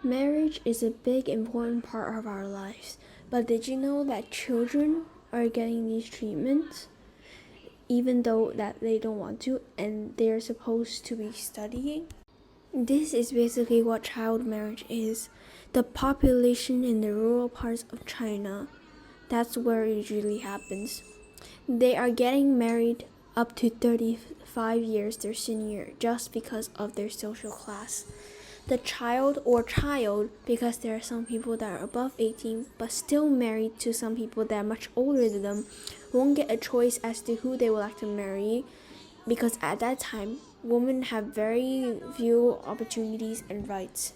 Marriage is a big important part of our lives, but did you know that children are getting these treatments even though that they don't want to and they're supposed to be studying? This is basically what child marriage is. The population in the rural parts of China, that's where it usually happens. They are getting married up to 35 years their senior just because of their social class. The child because there are some people that are above 18 but still married to some people that are much older than them, won't get a choice as to who they would like to marry, because at that time women have very few opportunities and rights.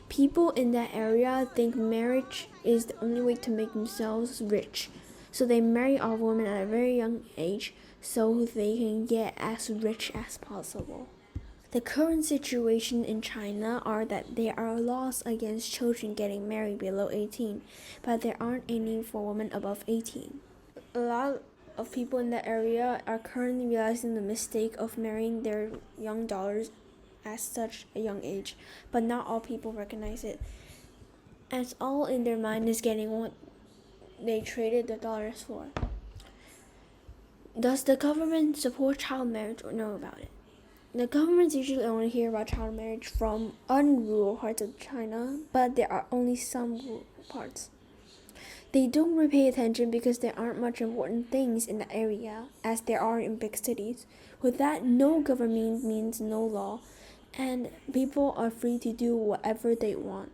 People in that area think marriage is the only way to make themselves rich, so they marry off women at a very young age so they can get as rich as possible. The current situation in China are that there are laws against children getting married below 18, but there aren't any for women above 18. A lot of people in that area are currently realizing the mistake of marrying their young daughters at such a young age, but not all people recognize it, as all in their mind is getting what they traded their daughters for. Does the government support child marriage or know about it? The governments usually only hear about child marriage from unrural parts of China, but there are only some rural parts. They don't really pay attention because there aren't much important things in the area as there are in big cities. With that, no government means no law, and people are free to do whatever they want.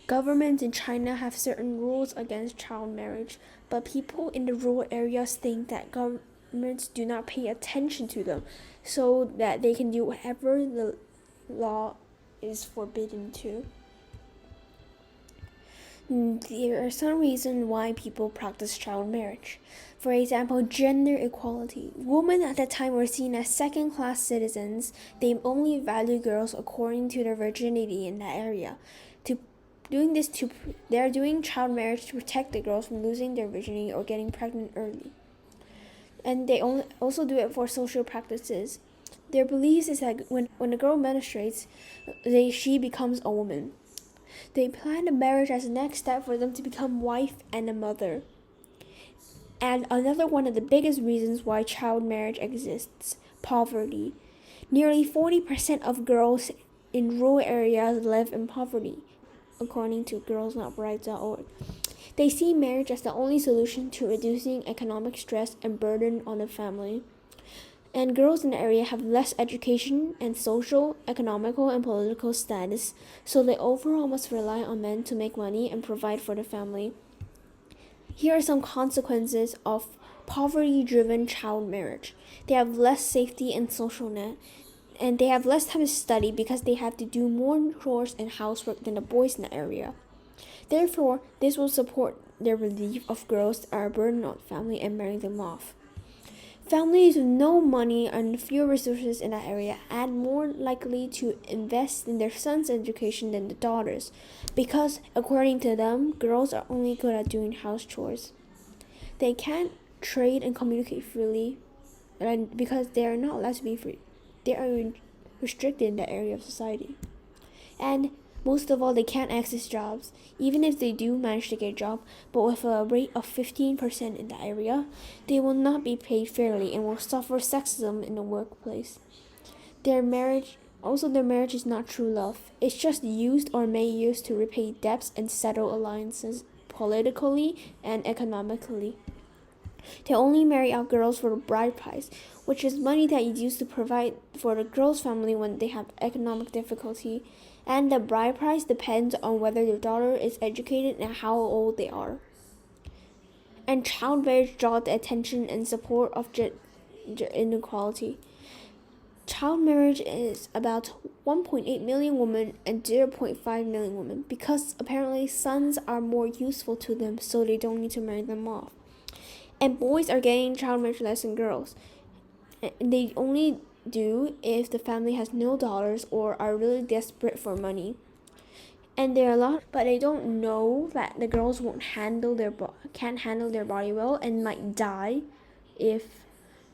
Governments in China have certain rules against child marriage, but people in the rural areas think that governments do not pay attention to them, so that they can do whatever the law is forbidden to. There are some reasons why people practice child marriage. For example, gender equality. Women at that time were seen as second-class citizens. They only value girls according to their virginity in that area. They are doing child marriage to protect the girls from losing their virginity or getting pregnant early. And they also do it for social practices. Their beliefs is that when a girl menstruates, she becomes a woman. They plan a marriage as the next step for them to become wife and a mother. And another one of the biggest reasons why child marriage exists, poverty. Nearly 40% of girls in rural areas live in poverty, according to girlsnotbrides.org. They see marriage as the only solution to reducing economic stress and burden on the family. And girls in the area have less education and social, economical, and political status, so they overall must rely on men to make money and provide for the family. Here are some consequences of poverty-driven child marriage. They have less safety and social net, and they have less time to study because they have to do more chores and housework than the boys in the area. Therefore, this will support their belief of girls that are a burden on the family and marry them off. Families with no money and fewer resources in that area are more likely to invest in their son's education than the daughters, because, according to them, girls are only good at doing house chores. They can't trade and communicate freely, and because they are not allowed to be free. They are restricted in that area of society. And most of all, they can't access jobs, even if they do manage to get a job, but with a rate of 15% in the area, they will not be paid fairly and will suffer sexism in the workplace. Their marriage is not true love. It's just used or may use to repay debts and settle alliances politically and economically. They only marry out girls for the bride price, which is money that is used to provide for the girl's family when they have economic difficulty, and the bride price depends on whether your daughter is educated and how old they are. And child marriage draws the attention and support of gender inequality. Child marriage is about 1.8 million women and 0.5 million women because apparently sons are more useful to them, so they don't need to marry them off. And boys are getting child marriage less than girls. And they only do if the family has no daughters or are really desperate for money. And there are a lot, but they don't know that the girls can't handle their body well and might die if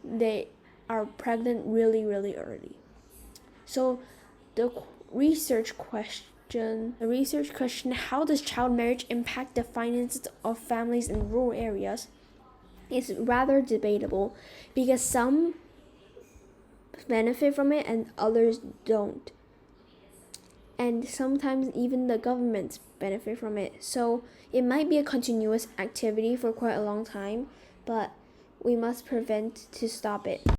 they are pregnant really, really early. So the research question. The research question, how does child marriage impact the finances of families in rural areas? It's rather debatable because some benefit from it and others don't. And sometimes even the governments benefit from it. So it might be a continuous activity for quite a long time, but we must prevent to stop it.